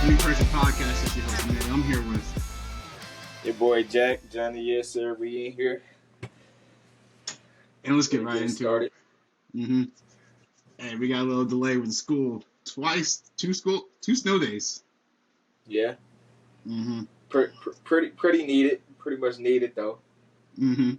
New Person Podcast. That's your host, man. I'm here with your boy Jack, Johnny. Yes, sir. We in here. and let's get right into started. it. Hey, we got a little delay with school. Two snow days. Yeah. Mm-hmm. Pretty needed. Pretty much needed though. Mm-hmm.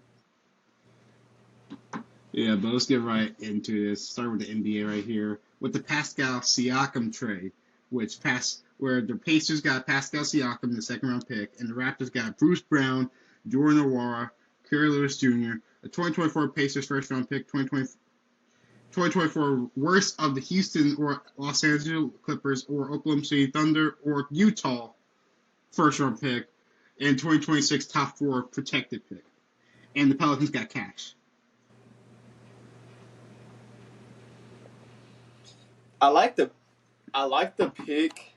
Yeah, but let's get right into this. Start with the NBA right here with the Pascal Siakam trade, where the Pacers got Pascal Siakam, the second round pick, and the Raptors got Bruce Brown, Jordan Nwora, Kerry Lewis Jr., a 2024 Pacers first round pick, 2024 worst of the Houston or Los Angeles Clippers or Oklahoma City Thunder or Utah first round pick, and 2026 top 4 protected pick. And the Pelicans got cash. I like the pick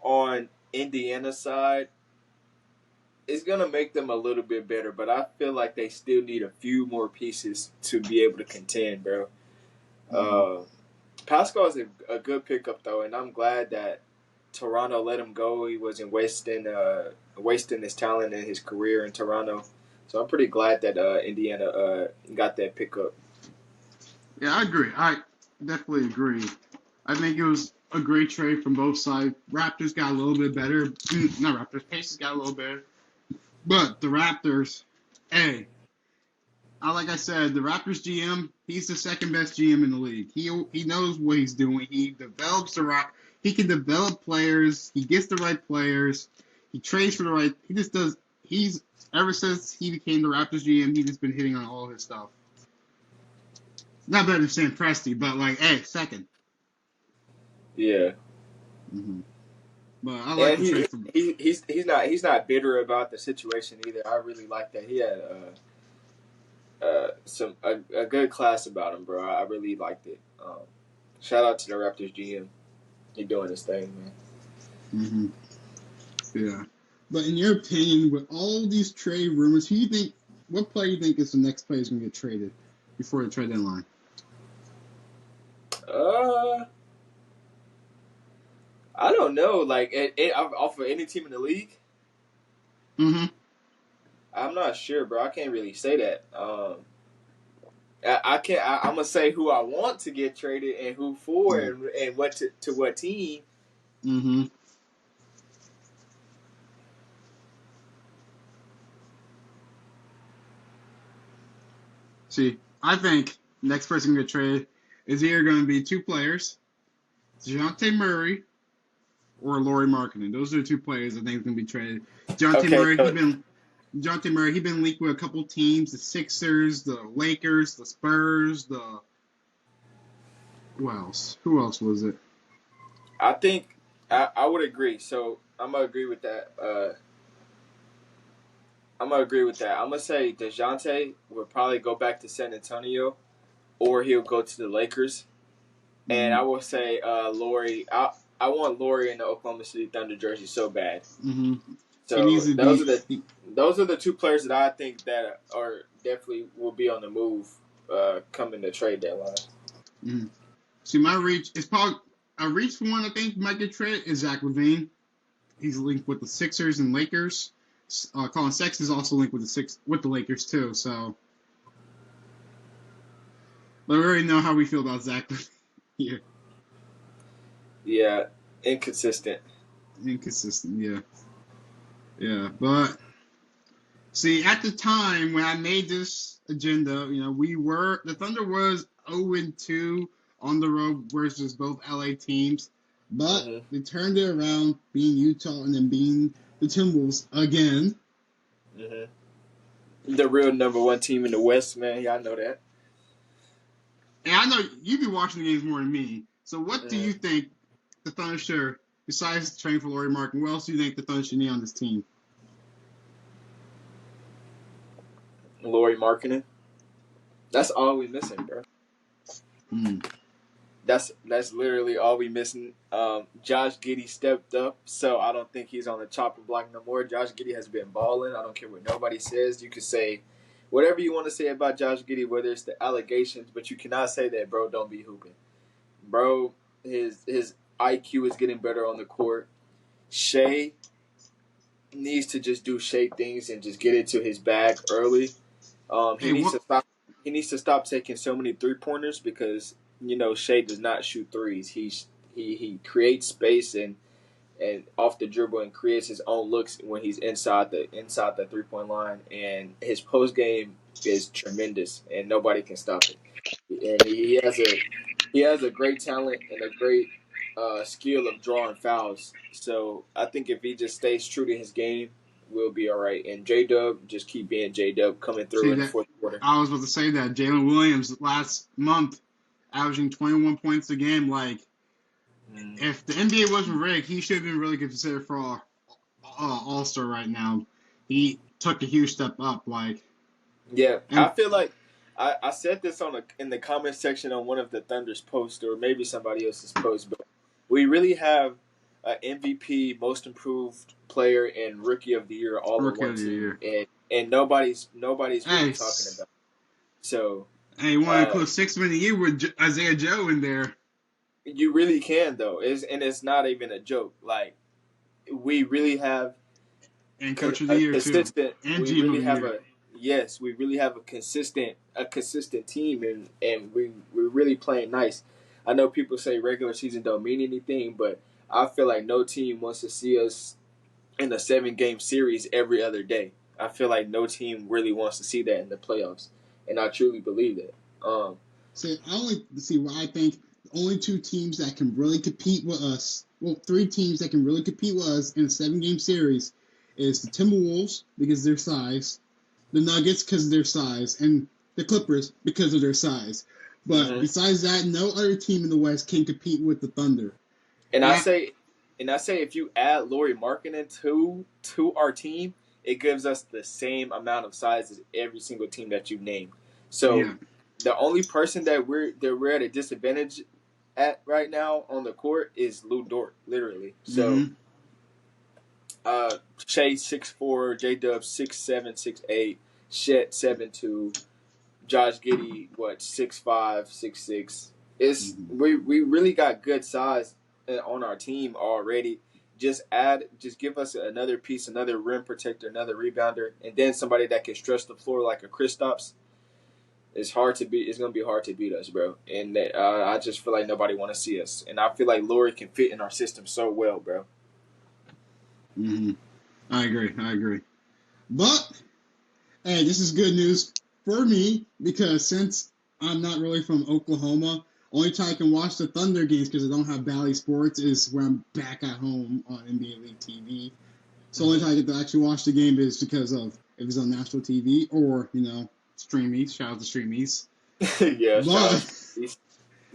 on Indiana's side. It's gonna make them a little bit better, but I feel like they still need a few more pieces to be able to contend, bro. Pascal is a good pickup though, and I'm glad that Toronto let him go. He wasn't wasting his talent and his career in Toronto. So I'm pretty glad that Indiana got that pickup. Yeah, I agree. I definitely agree. I think it was a great trade from both sides. Raptors got a little bit better. Not Raptors. Pacers got a little better. But the Raptors, like I said, the Raptors GM, he's the second best GM in the league. He knows what he's doing. He develops he can develop players. He gets the right players. He trades for the right. He just does. Ever since he became the Raptors GM, he's just been hitting on all his stuff. Not better than Sam Presti, but second. Yeah. Mm-hmm. But I like the trade for. He's not bitter about the situation either. I really like that. He had a good class about him, bro. I really liked it. Shout out to the Raptors GM. He's doing his thing, man. Mm-hmm. Yeah. But in your opinion, with all these trade rumors, what player you think is the next player is going to get traded before the trade deadline? I don't know. Like, off of any team in the league? Mm-hmm. I'm not sure, bro. I can't really say that. I can't. I'm gonna say who I want to get traded and who for, and what to what team. Mm-hmm. See, I think next person to get traded is either going to be two players, DeJounte Murray or Lauri Markkanen. Those are the two players I think is going to be traded. DeJounte Murray, he's been linked with a couple teams: the Sixers, the Lakers, the Spurs, who else? Who else was it? I think I would agree. So I'm gonna agree with that. I'm gonna say DeJounte would probably go back to San Antonio, or he'll go to the Lakers. Mm-hmm. And I will say Lauri. I want Lauri in the Oklahoma City Thunder jersey so bad. Mm-hmm. So those are the two players that I think that are definitely will be on the move coming to trade deadline. Mm-hmm. See, my reach is probably a reach for one I think might get traded is Zach LaVine. He's linked with the Sixers and Lakers. Colin Sexton is also linked with the Lakers too. So, but we already know how we feel about Zach here. Yeah, inconsistent. Yeah. But see, at the time when I made this agenda, the Thunder was 0-2 on the road versus both LA teams, but they turned it around, being Utah and then being the Timberwolves again. Mm-hmm. The real number one team in the West, man. Y'all know that. And I know you be watching the games more than me. So what do you think the Thunder should, besides trading for Lauri Markkanen, what else do you think the Thunder should need on this team? Lauri Markkanen. That's all we missing, bro. That's literally all we missing. Josh Giddey stepped up, so I don't think he's on the chopping block no more. Josh Giddey has been balling. I don't care what nobody says. You could say whatever you want to say about Josh Giddey, whether it's the allegations, but you cannot say that bro don't be hooping. Bro, his IQ is getting better on the court. Shea needs to just do Shea things and just get into his bag early. He Hey, needs what? to stop. He needs to stop taking so many 3-pointers because Shea does not shoot threes. He creates space and off the dribble and creates his own looks when he's inside the 3-point line. And his post game is tremendous, and nobody can stop it. And he has a great talent and a great skill of drawing fouls. So I think if he just stays true to his game, we'll be all right. And J Dub just keep being J Dub coming through See in the that? fourth quarter. I was about to say that Jalen Williams last month averaging 21 points a game. Like, if the NBA wasn't rigged, he should have been really considered for All-Star right now. He took a huge step up. Like, Yeah, I and feel like I said this in the comment section on one of the Thunder's posts or maybe somebody else's post, but we really have an MVP, Most Improved Player, and Rookie of the Year all in Rookie one of the team, Year. and nobody's really Hey, talking about it. So hey, you want to uh, put 6 man a year with Isaiah Joe in there you really can though, and it's not even a joke. Like we really have and Coach of the a Year too, consistent. and We GM of really the have Year. we really have a consistent team, and we're really playing nice. I know people say regular season don't mean anything, but I feel like no team wants to see us in a 7-game series every other day. I feel like no team really wants to see that in the playoffs, and I truly believe that. See, what I think the only two teams that can really compete with us, well, three teams that can really compete with us in a 7 game series is the Timberwolves because of their size, the Nuggets because of their size, and the Clippers because of their size. But hmm besides that, no other team in the West can compete with the Thunder. And And I I, say, if you add Laurie Markkinen to our team, it gives us the same amount of size as every single team that you named. So yeah, the only person that we're at a disadvantage at right now on the court is Lou Dort, literally. So mm-hmm. Shea 6'4", J Dub 6'7", 6'8", Shet 7'2", Josh Giddey 6'5", 6'6". It's Mm-hmm. we really got good size on our team already. Just give us another piece, another rim protector, another rebounder, and then somebody that can stretch the floor like a Kristaps. It's hard to beat. It's gonna be hard to beat us, bro. And I just feel like nobody want to see us, and I feel like Laurie can fit in our system so well, bro. Mm-hmm. I agree. But hey, this is good news for me because since I'm not really from Oklahoma, only time I can watch the Thunder games because I don't have Bally Sports is when I'm back at home on NBA League TV. So only time I get to actually watch the game is because of if it's on national TV or Streamies. Shout out to Streamies. Yeah, shout out. But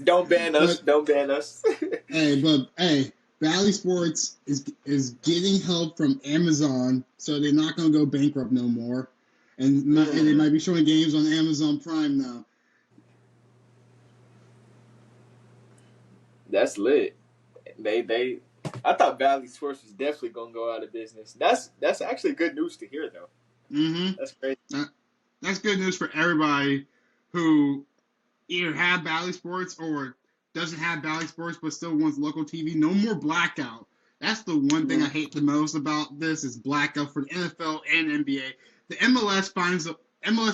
Don't ban us. but Don't ban us. hey, Bally Sports is getting help from Amazon, so they're not gonna go bankrupt no more, and they Mm, might be showing games on Amazon Prime now. that's lit. They. I thought Valley Sports was definitely gonna go out of business. That's actually good news to hear, though. Mm-hmm. That's great. That's good news for everybody who either have Bally Sports or doesn't have Bally Sports but still wants local TV. No more blackout. That's the one thing I Mm. hate the most about this is blackout for the NFL and NBA. The MLS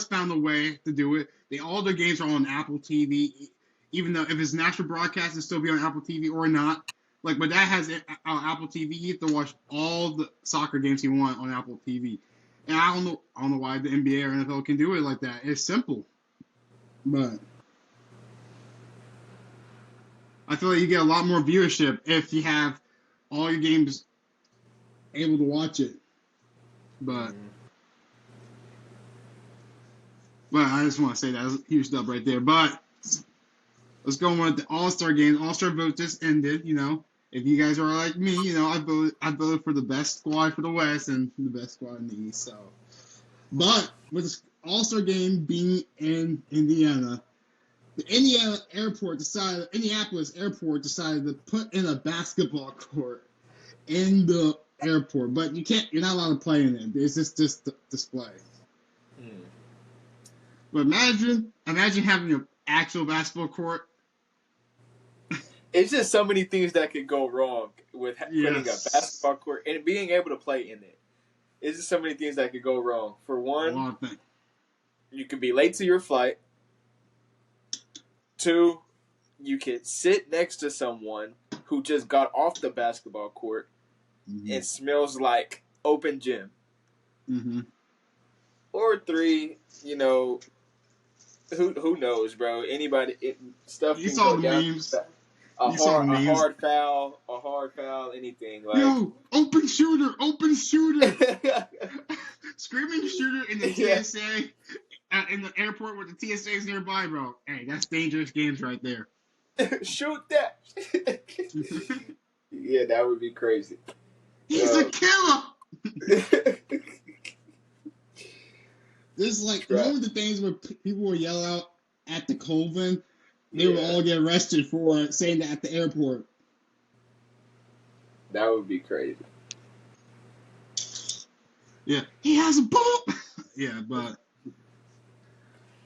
found a way to do it. All their games are on Apple TV, even though if it's national broadcast, it'll still be on Apple TV or not. Like, but that has Apple TV. You have to watch all the soccer games you want on Apple TV. And I don't know why the NBA or NFL can do it like that. It's simple, but I feel like you get a lot more viewership if you have all your games able to watch it. But Mm. I just want to say that was a huge dub right there. But let's go on with the All Star game. All Star vote just ended. If you guys are like me, I voted for the best squad for the West and the best squad in the East. So, but with the All Star game being in Indiana, the Indianapolis airport decided to put in a basketball court in the airport, but you're not allowed to play in it. It's just display. Mm. But imagine having an actual basketball court. It's just so many things that could go wrong with putting a Yes. basketball court and being able to play in it. It's just so many things that could go wrong. For A one, lot of things. you could be late to your flight. 2, you could sit next to someone who just got off the basketball court and smells like open gym. Or 3, who knows, bro? Anybody, stuff You can saw go the down. memes. A You saw the memes. hard foul, anything. Like, Yo, open shooter. Screaming shooter in the TSA, in the airport with the TSA is nearby, bro. Hey, that's dangerous games right there. Shoot that. Yeah, that would be crazy. He's a killer. This is like one of the things where people will yell out at the Colvin. They would all get arrested for saying that at the airport. That would be crazy. Yeah, he has a ball. Yeah, but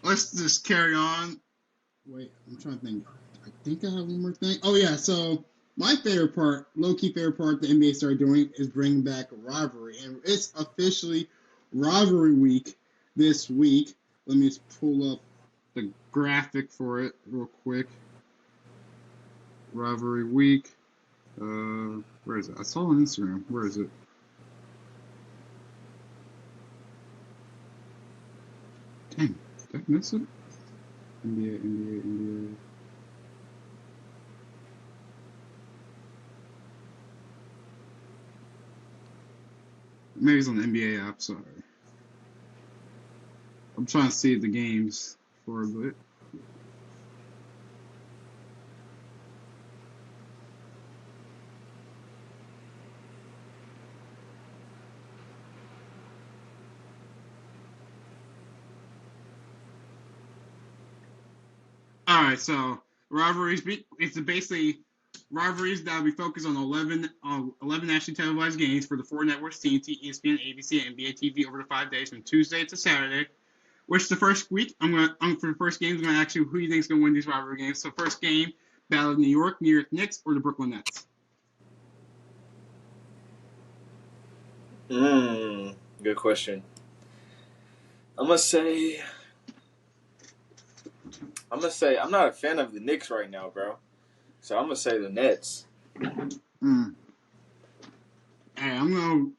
let's just carry on. Wait, I'm trying to think. I think I have one more thing. Oh yeah, so my favorite part, low-key favorite part the NBA started doing is bringing back a rivalry, and it's officially rivalry week this week. Let me just pull up the graphic for it real quick. Rivalry week. Where is it? I saw it on Instagram. Where is it? Dang, did I miss it? NBA. Maybe it's on the NBA app, sorry. I'm trying to see the games for a bit. Alright, so rivalries, it's basically rivalries that will be focused on 11 nationally televised games for the 4 networks, TNT, ESPN, ABC, and NBA TV over the 5 days from Tuesday to Saturday. Which the first week, for the first game, I'm going to ask you who you think is going to win these rivalry games. So first game, Battle of New York Knicks, or the Brooklyn Nets? Good question. I'm gonna say I'm not a fan of the Knicks right now, bro. So I'm gonna say the Nets. Hey, I'm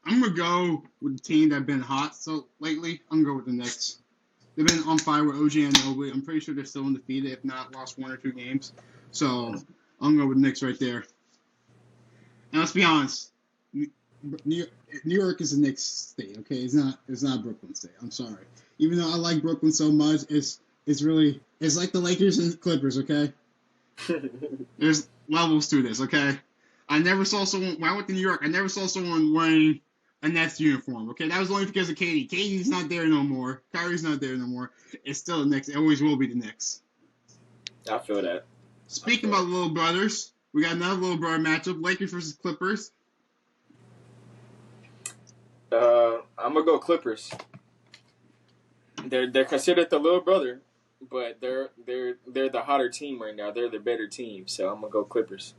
gonna go with the team that's been hot so lately. I'm gonna go with the Knicks. They've been on fire with OG and Mobley. I'm pretty sure they're still undefeated, if not lost 1 or 2 games. So I'm gonna go with the Knicks right there. And let's be honest, New York is a Knicks state, okay? It's not Brooklyn state. I'm sorry. Even though I like Brooklyn so much, it's like the Lakers and the Clippers, okay? There's levels to this, okay? I never saw someone when I went to New York. I never saw someone wearing a Nets uniform. Okay, that was only because of KD. KD's not there no more. Kyrie's not there no more. It's still the Knicks. It always will be the Knicks. I feel that. Speaking about little brothers, we got another little brother matchup: Lakers versus Clippers. I'm gonna go Clippers. They're considered the little brother, but they're the hotter team right now. They're the better team, so I'm gonna go Clippers.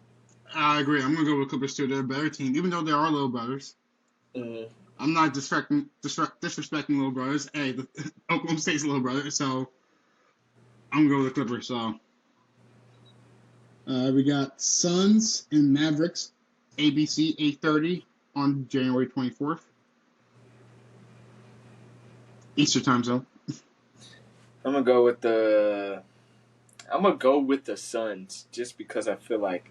I agree. I'm gonna go with Clippers too. They're a better team, even though they are little brothers. I'm not disrespecting little brothers. Hey, the Oklahoma State's a little brother, so I'm gonna go with the Clippers. So we got Suns and Mavericks, ABC 8:30 on January 24th, Eastern time zone. I'm gonna go with the Suns just because I feel like.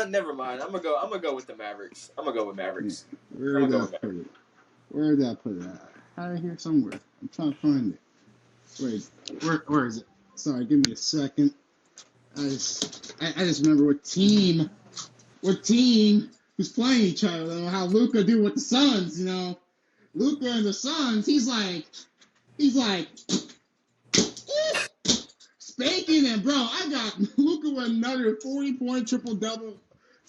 Never mind. I'm gonna go with the Mavericks. I'm gonna go with Mavericks. Where did I put it? Where did I put it? I had it here somewhere. I'm trying to find it. Wait, where is it? Sorry, give me a second. I just remember what team was playing each other. You know, how Luka do with the Suns. You know, Luka and the Suns. He's like. Spanking and bro, I got Luka with another 40-point triple-double.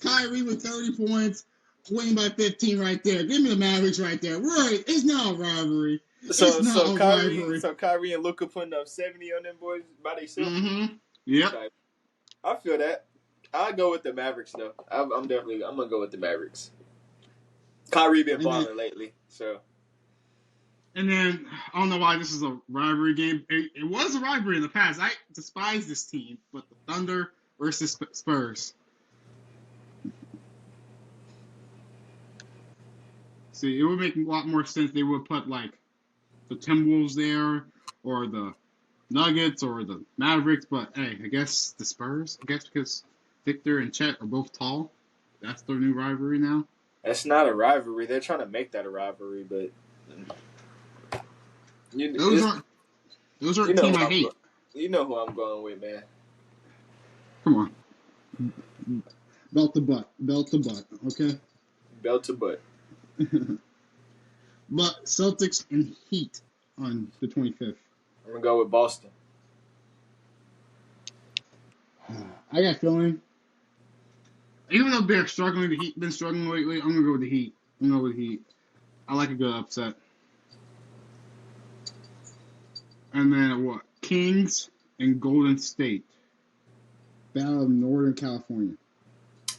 Kyrie with 30 points, winning by 15 right there. Give me the Mavericks right there. Right, it's not a rivalry. Kyrie and Luka putting up 70 on them boys by themselves. Yep. I feel that. I go with the Mavericks though. I'm gonna go with the Mavericks. Kyrie been balling lately, so. And then I don't know why this is a rivalry game. It was a rivalry in the past. I despise this team, but the Thunder versus Spurs. See, it would make a lot more sense. They would put like the Timberwolves there, or the Nuggets, or the Mavericks. But hey, I guess the Spurs. I guess because Victor and Chet are both tall. That's their new rivalry now. That's not a rivalry. They're trying to make that a rivalry, but those are a team I hate. You know who I'm going with, man. Come on. Belt to butt, okay? Belt to butt. But Celtics and Heat on the 25th. I'm going to go with Boston. I got a feeling. Even though they're struggling, the Heat been struggling lately, I'm going to go with the Heat. I like a good upset. And then what? Kings and Golden State. Battle of Northern California.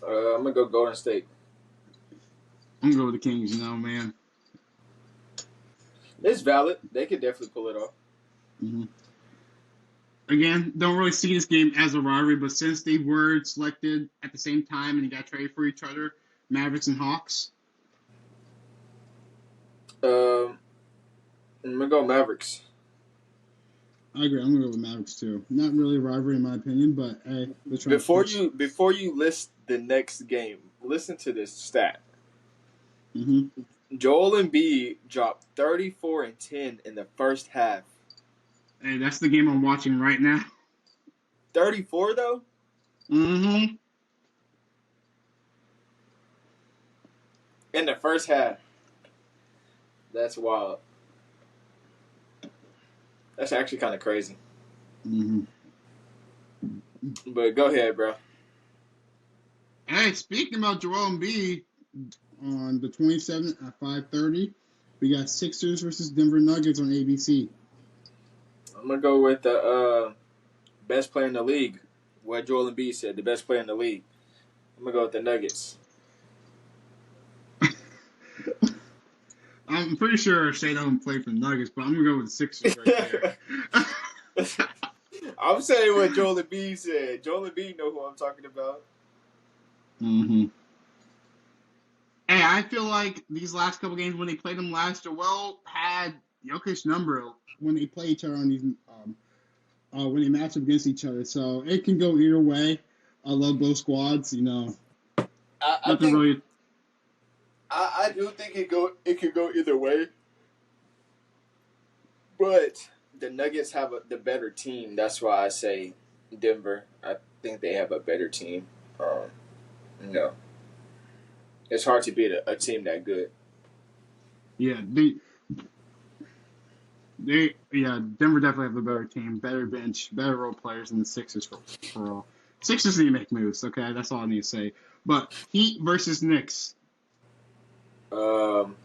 I'm going to go Golden State. I'm going to go with the Kings, man. It's valid. They could definitely pull it off. Mm-hmm. Again, don't really see this game as a rivalry, but since they were selected at the same time and they got traded for each other, Mavericks and Hawks. I'm going to go Mavericks. I agree. I'm going to go with Mavericks, too. Not really a rivalry, in my opinion, but hey, let's try. Before you list the next game, listen to this stat. Mm-hmm. Joel Embiid dropped 34 and 10 in the first half. Hey, that's the game I'm watching right now. 34, though? Mm-hmm. In the first half. That's wild. That's actually kind of crazy. Mm-hmm. But go ahead, bro. Hey, speaking about Joel Embiid, on the 27th at 5:30, we got Sixers versus Denver Nuggets on ABC. I'm going to go with the best player in the league. What Joel Embiid said, the best player in the league. I'm going to go with the Nuggets. I'm pretty sure Shea doesn't play for the Nuggets, but I'm going to go with the Sixers right there. I'm saying what Joel Embiid said. Joel Embiid know who I'm talking about. Mm-hmm. Hey, I feel like these last couple games when they played them last, Joel had Jokic's number when they play each other on these when they match up against each other. So it can go either way. I love both squads. I do think it could go either way. But the Nuggets have the better team. That's why I say Denver. I think they have a better team. It's hard to beat a team that good. Yeah, Denver definitely have a better team, better bench, better role players than the Sixers for all. Sixers need to make moves, okay? That's all I need to say. But Heat versus Knicks. I'm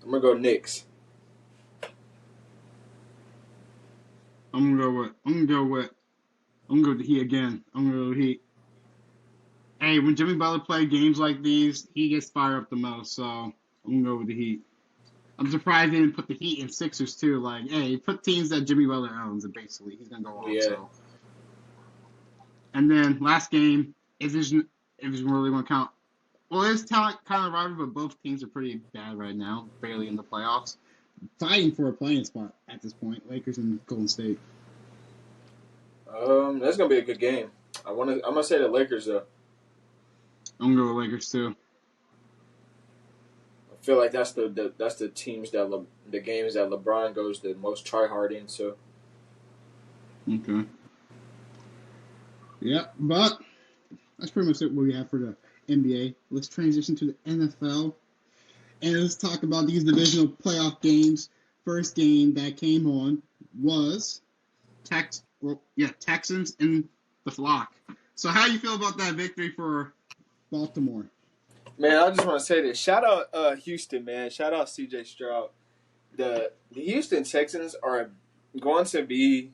gonna go Knicks. I'm gonna go with the Heat again. I'm gonna go with the Heat. Hey, when Jimmy Butler play games like these, he gets fired up the most, so I'm gonna go with the Heat. I'm surprised they didn't put the Heat and Sixers too. Like, hey, put teams that Jimmy Butler owns, and basically he's gonna go on. Yeah. So. And then last game, if you really want to count, well, it's kind of rivalry, but both teams are pretty bad right now, barely in the playoffs, fighting for a playing spot at this point. Lakers and Golden State. That's gonna be a good game. I'm gonna say the Lakers though. I'm gonna go with Lakers too. I feel like that's the teams that the games that LeBron goes the most try hard in. So. Okay. Yeah, but that's pretty much it what we have for the NBA. Let's transition to the NFL. And let's talk about these divisional playoff games. First game that came on was Texans and the Flock. So how do you feel about that victory for Baltimore? Man, I just want to say this. Shout out Houston, man. Shout out C.J. Stroud. The Houston Texans are going to be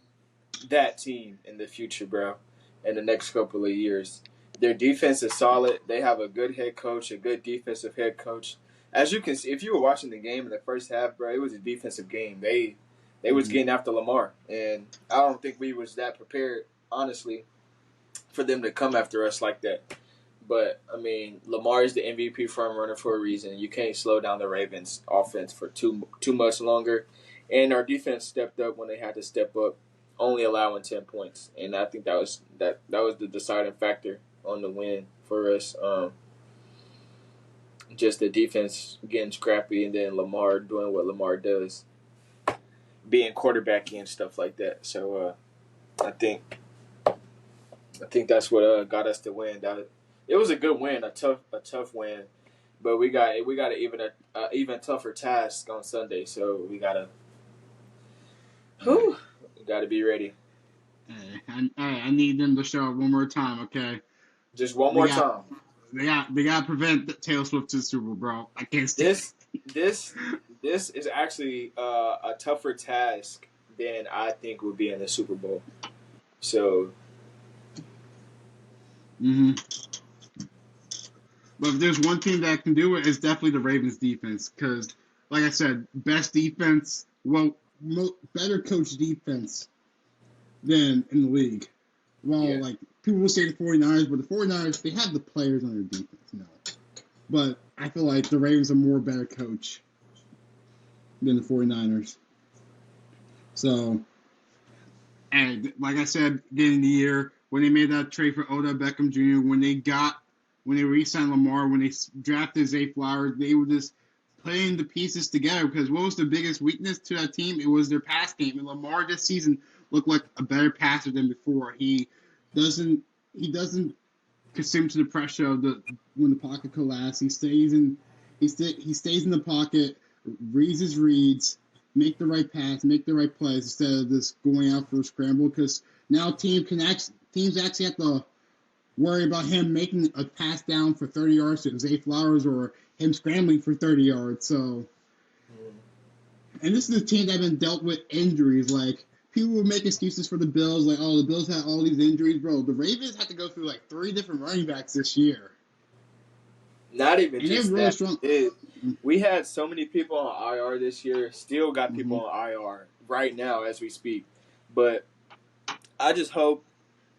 that team in the future, bro, in the next couple of years. Their defense is solid. They have a good head coach, a good defensive head coach. As you can see, if you were watching the game in the first half, bro, it was a defensive game. They was getting after Lamar, and I don't think we was that prepared, honestly, for them to come after us like that. But I mean, Lamar is the MVP front runner for a reason. You can't slow down the Ravens' offense for too much longer. And our defense stepped up when they had to step up, only allowing 10 points. And I think that was the deciding factor on the win for us. Just the defense getting scrappy, and then Lamar doing what Lamar does, being quarterbacky and stuff like that. So I think that's what got us the win. It was a good win, a tough win, but we got an even tougher task on Sunday. So we gotta be ready. Hey, I need them to show up one more time, okay? Just one more time. They got to prevent Taylor Swift to the Super Bowl, bro. I can't stand this is actually a tougher task than I think would be in the Super Bowl. So. But if there's one team that can do it, it's definitely the Ravens defense. Because, like I said, best defense, better coach defense than in the league. Well, like, people will say the 49ers, but the 49ers, they have the players on their defense, But I feel like the Ravens are more better coach than the 49ers. So, and like I said, beginning of the year, when they made that trade for Odell Beckham Jr., when they re-signed Lamar, when they drafted Zay Flowers, they were just putting the pieces together. Because what was the biggest weakness to that team? It was their pass game. And Lamar this season looked like a better passer than before. He doesn't consume to the pressure of when the pocket collapses. He stays in the pocket, reads his reads, make the right pass, make the right plays instead of just going out for a scramble. Because now teams actually have to worry about him making a pass down for 30 yards to Zay Flowers or him scrambling for 30 yards. So, and this is a team that have been dealt with injuries. Like, people will make excuses for the Bills, like, oh, the Bills had all these injuries. Bro, the Ravens had to go through, like, 3 different running backs this year. Not even and just really that. strong. We had so many people on IR this year. Still got people on IR right now as we speak. But I just hope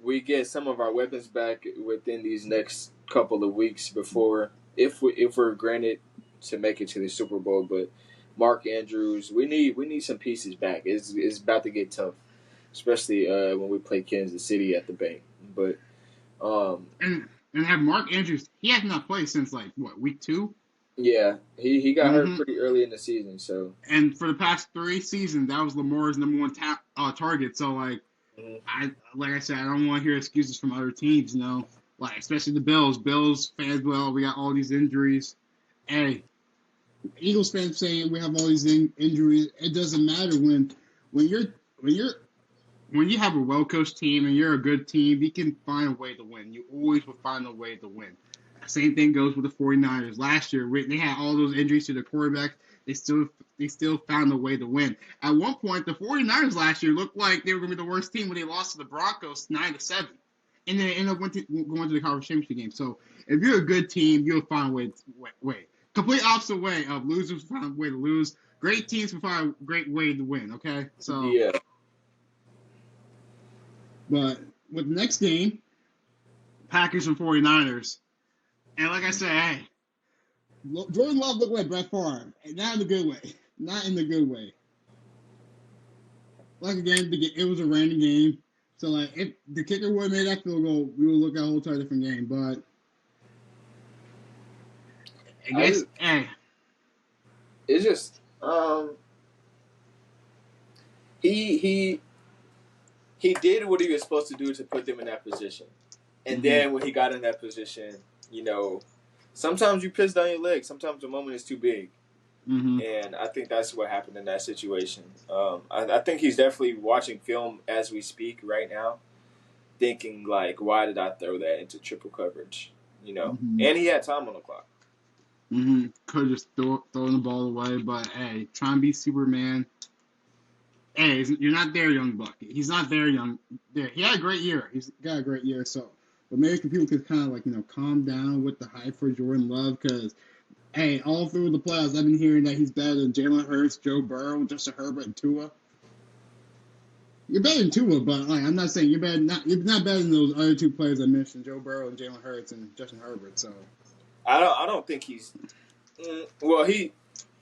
we get some of our weapons back within these next couple of weeks before, if we're granted to make it to the Super Bowl. But Mark Andrews, we need some pieces back. It's about to get tough, especially when we play Kansas City at the Bank. But and have Mark Andrews, he has not played since like week 2. Yeah, he got hurt pretty early in the season. So, and for the past 3 seasons, that was Lamar's number 1 target. So like. Like I said, I don't want to hear excuses from other teams, like especially the Bills. Bills fans, well, we got all these injuries. Hey, Eagles fans saying we have all these injuries. It doesn't matter when you have a well coached team and you're a good team, you can find a way to win. You always will find a way to win. Same thing goes with the 49ers. Last year, they had all those injuries to their quarterbacks. They still found a way to win. At one point, the 49ers last year looked like they were going to be the worst team when they lost to the Broncos 9-7. And then they ended up going to the conference championship game. So if you're a good team, you'll find a way. Complete opposite way of losers find a way to lose. Great teams will find a great way to win, okay? So yeah. But with the next game, Packers and 49ers. And like I said, hey, Jordan Love looked like Brett Favre. Not in the good way. Not in the good way. Like, again, it was a random game. So, like, if the kicker would have made that field goal, we would look at a whole totally different game. But, I guess, it's just, he did what he was supposed to do to put them in that position. And then when he got in that position, sometimes you piss down your leg. Sometimes the moment is too big. And I think that's what happened in that situation. I think he's definitely watching film as we speak right now, thinking, like, why did I throw that into triple coverage? And he had time on the clock. Could have just thrown the ball away. But, hey, trying to be Superman. hey, you're not there, young buck. He's not there, young. There, he had a great year. He's got a great year. So, but maybe people could kind of like calm down with the hype for Jordan Love because hey, all through the playoffs, I've been hearing that he's better than Jalen Hurts, Joe Burrow, Justin Herbert, and Tua. You're better than Tua, but like I'm not saying you're better. You're not better than those other two players I mentioned, Joe Burrow and Jalen Hurts and Justin Herbert. So I don't think he's. Well,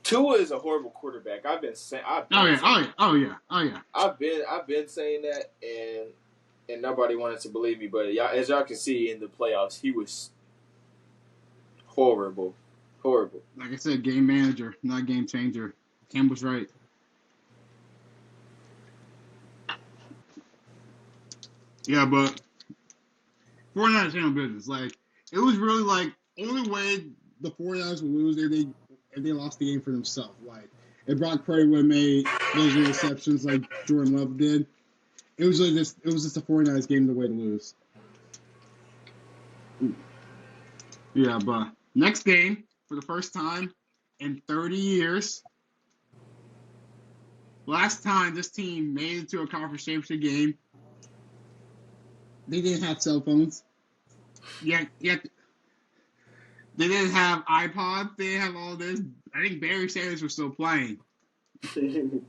Tua is a horrible quarterback. I've been saying. Oh yeah. I've been saying that, and nobody wanted to believe me. But as y'all can see in the playoffs, he was horrible. Like I said, game manager, not game changer. Cam was right. Yeah, but 49ers handle business. Like it was really like only way the 49ers would lose if they lost the game for themselves. Like if Brock Purdy would have made those interceptions like Jordan Love did, it was just a 49ers game the way to lose. Yeah, but next game for the first time in 30 years. Last time this team made it to a conference championship game, they didn't have cell phones. Yet they didn't have iPods. They didn't have all this. I think Barry Sanders was still playing. I'm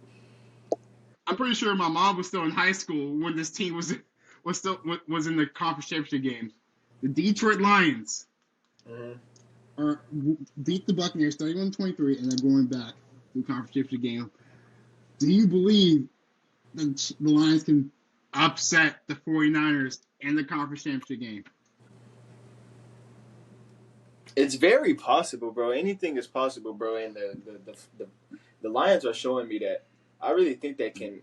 pretty sure my mom was still in high school when this team was in the conference championship game. The Detroit Lions beat the Buccaneers 31-23, and they're going back to the conference championship game. Do you believe that the Lions can upset the 49ers in the conference championship game? It's very possible, bro. Anything is possible, bro. And the Lions are showing me that. I really think they can.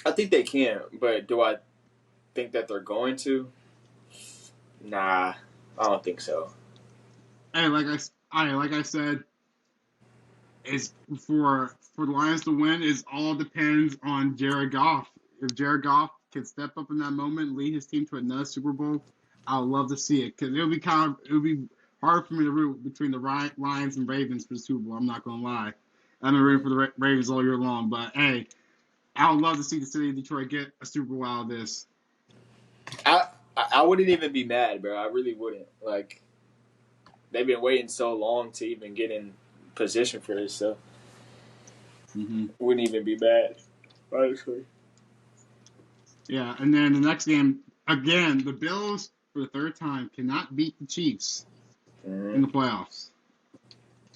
I think they can, but do I think that they're going to? Nah, I don't think so. Hey, like I said, is for the Lions to win is all depends on Jared Goff. If Jared Goff can step up in that moment and lead his team to another Super Bowl, I would love to see it because it would be hard for me to root between the Lions and Ravens for the Super Bowl. I'm not gonna lie, I've been rooting for the Ravens all year long, but hey, I would love to see the city of Detroit get a Super Bowl out of this. I wouldn't even be mad, bro. I really wouldn't. Like they've been waiting so long to even get in position for this, so wouldn't even be bad, honestly. Yeah, and then the next game again, the Bills for the third time cannot beat the Chiefs in the playoffs.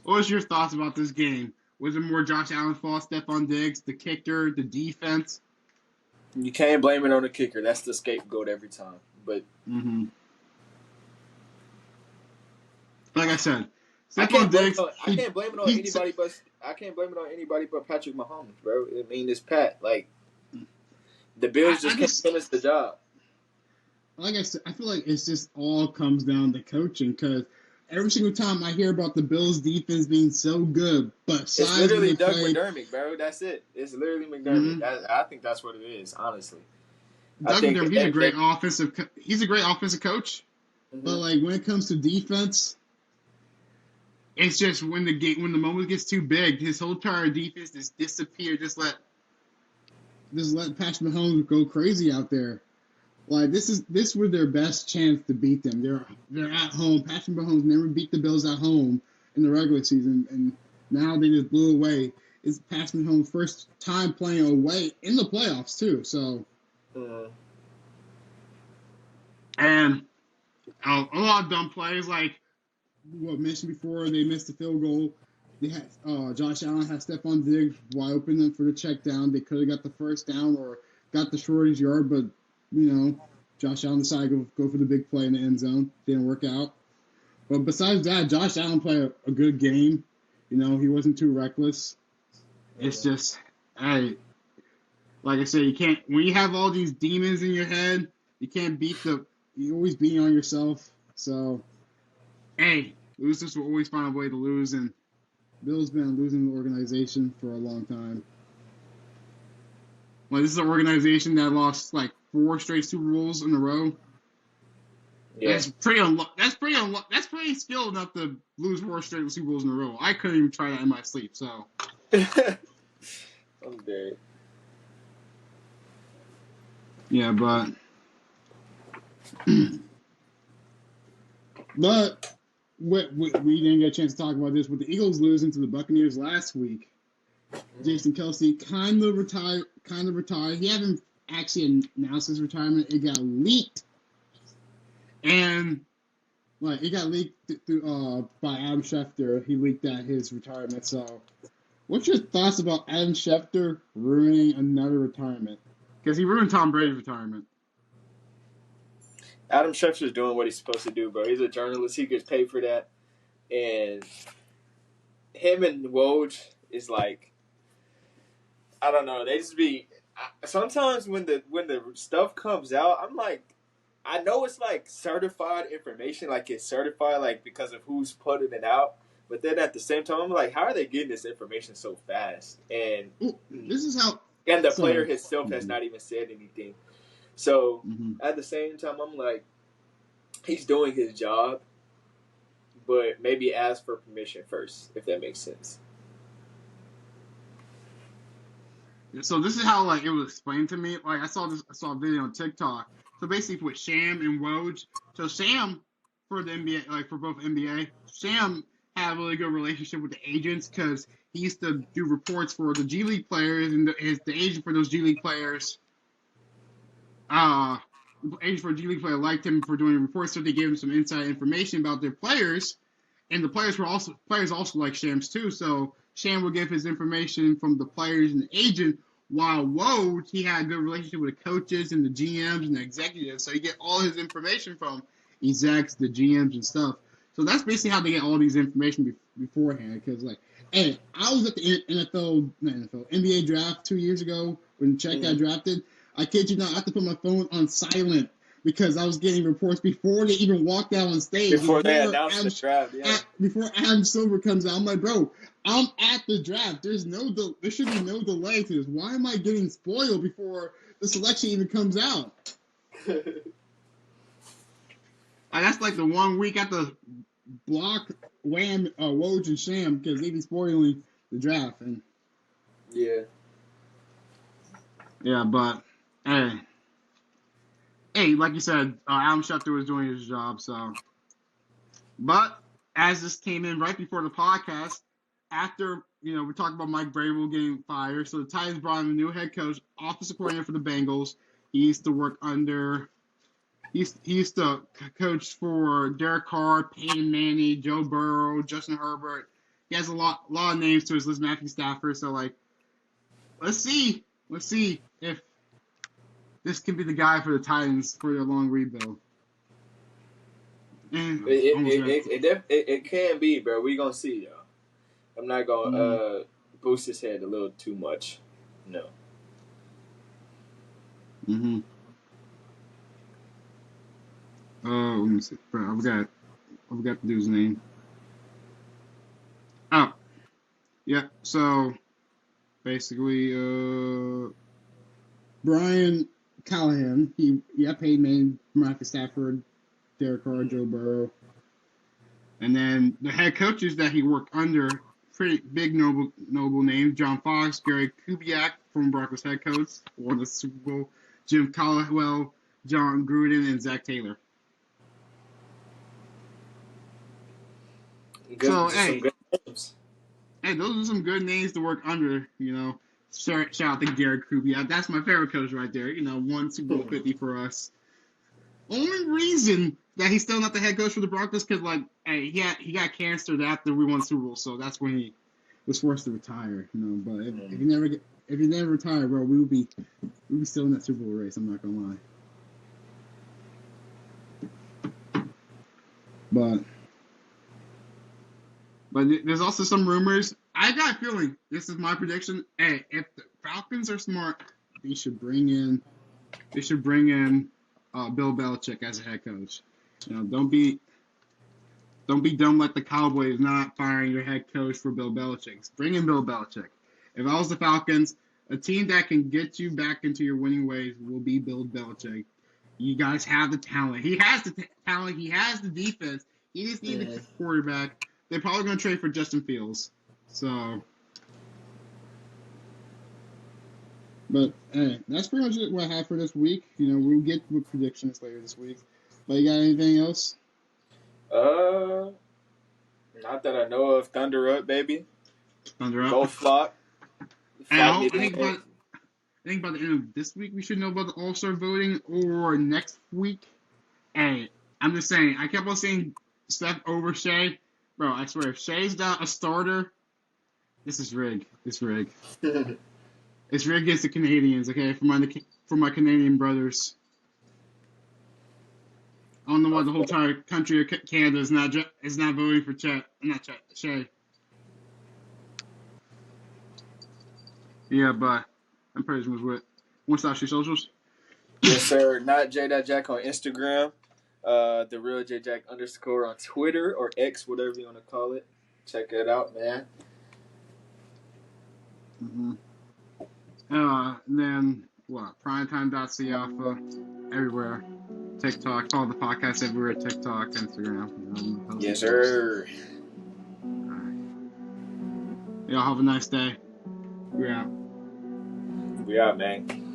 What was your thoughts about this game? Was it more Josh Allen's fault, Stephon Diggs, the kicker, the defense? You can't blame it on the kicker. That's the scapegoat every time. But like I said, I can't blame Diggs. it on anybody but Patrick Mahomes, bro. I mean, it's Pat. Like the Bills just can't finish the job. Like I said, I feel like it's just all comes down to coaching because every single time I hear about the Bills' defense being so good, but it's literally Doug McDermott, bro. That's it. It's literally McDermott. I think that's what it is, honestly. Doug McDermott, he's a great offensive coach, but like when it comes to defense, it's just when the moment gets too big, his whole entire defense just disappear. Just let Patrick Mahomes go crazy out there. Like this was their best chance to beat them. They're at home. Patrick Mahomes never beat the Bills at home in the regular season, and now they just blew away. It's Patrick Mahomes' first time playing away in the playoffs too. So, and a lot of dumb plays like what I mentioned before. They missed the field goal. They had Josh Allen had Stephon Diggs wide open for the check down. They could have got the first down or got the shortest yard, but Josh Allen decided to go for the big play in the end zone. Didn't work out. But besides that, Josh Allen played a good game. He wasn't too reckless. It's just, hey, like I said, you can't, when you have all these demons in your head, you're always beating on yourself. So, hey, losers will always find a way to lose, and Bill's been a losing organization for a long time. Like, this is an organization that lost like 4 straight Super Bowls in a row. Yeah. That's pretty skilled enough to lose 4 straight Super Bowls in a row. I couldn't even try that in my sleep. So I'm dead. Yeah, but we didn't get a chance to talk about this. With the Eagles losing to the Buccaneers last week, Jason Kelsey kind of retired. He hadn't actually announced his retirement. It got leaked, and it got leaked through by Adam Schefter. He leaked that his retirement. So, what's your thoughts about Adam Schefter ruining another retirement? Because he ruined Tom Brady's retirement. Adam Schefter's doing what he's supposed to do, bro. He's a journalist. He gets paid for that. And him and Woj is like, I don't know. They just be sometimes when the stuff comes out, I'm like, I know it's like certified information, like it's certified like because of who's putting it out. But then at the same time, I'm like, how are they getting this information so fast? And this is how. And the player himself has not even said anything. So at the same time, I'm like, he's doing his job, but maybe ask for permission first, if that makes sense. So this is how it was explained to me. I saw a video on TikTok. So basically with Sham and Woj. So Sham for the NBA, for both NBA, Sham had a really good relationship with the agents because he used to do reports for the G League players, and the agent for those G League players, the agent for a G League player liked him for doing reports, so they gave him some inside information about their players, and the players also like Shams too. So Sham would give his information from the players and the agent, while Woj, he had a good relationship with the coaches and the GMs and the executives, so he get all his information from execs, the GMs, and stuff. So that's basically how they get all these information beforehand. Because hey, I was at the NBA draft 2 years ago when Chet got drafted. I kid you not, I had to put my phone on silent because I was getting reports before they even walked out on stage. Before they announced the draft, before Adam Silver comes out, I'm like, bro, I'm at the draft. There should be no delay to this. Why am I getting spoiled before the selection even comes out? That's like the 1 week at the block Woj and Sham because they be spoiling the draft. And yeah, but hey, like you said, Adam Schefter was doing his job. So, but as this came in right before the podcast, after we talked about Mike Vrabel getting fired, so the Titans brought in a new head coach, offensive coordinator for the Bengals. He used to work under. He used to coach for Derek Carr, Peyton Manning, Joe Burrow, Justin Herbert. He has a lot of names to his list. Matthew Stafford. So let's see if this can be the guy for the Titans for their long rebuild. It can be, bro. We gonna see, though. I'm not gonna boost his head a little too much. No. Let me see. Bro, I forgot the dude's name. Oh, yeah. So basically, Brian Callahan. He paid Manning, Matthew Stafford, Derek Carr, Joe Burrow, and then the head coaches that he worked under, pretty big noble names: John Fox, Gary Kubiak, former Broncos head coach, won the Super Bowl, Jim Caldwell, John Gruden, and Zach Taylor. Hey, those are some good names to work under. Shout out to Gary Kubiak. That's my favorite coach right there. Won Super Bowl 50 for us. Only reason that he's still not the head coach for the Broncos because he got cancer after we won Super Bowl, so that's when he was forced to retire. But if he never retired, bro, we would be still in that Super Bowl race. I'm not gonna lie. But there's also some rumors. I got a feeling, this is my prediction. Hey, if the Falcons are smart, they should bring in Bill Belichick as a head coach. Don't be dumb like the Cowboys not firing your head coach for Bill Belichick. Bring in Bill Belichick. If I was the Falcons, a team that can get you back into your winning ways will be Bill Belichick. You guys have the talent. He has the talent. He has the defense. He just needs a quarterback. They're probably going to trade for Justin Fields. So, But hey, that's pretty much what I have for this week. We'll get with predictions later this week. But you got anything else? Uh, Not that I know of. Thunder up, baby. Thunder up. Go flock. And Flock need to win. I think by the end of this week we should know about the All-Star voting, or next week. Hey, I'm just saying. I kept on saying Steph over Shea. Bro, I swear, if Shea's not a starter, this is rigged. It's rigged. It's rigged against the Canadians. Okay, for my Canadian brothers. I don't know why the whole entire country of Canada is not voting for Shea. Yeah, but I'm pretty much with. Want to start your socials? Yes, sir. Not J.Jack on Instagram. The real J.Jack _ on Twitter or X, whatever you want to call it. Check it out, man. Mm-hmm. Then what? Primetime.Alpha everywhere. TikTok. Follow the podcast everywhere. TikTok, Instagram. Yes, sir. Alright. Y'all have a nice day. We're out. We out, man.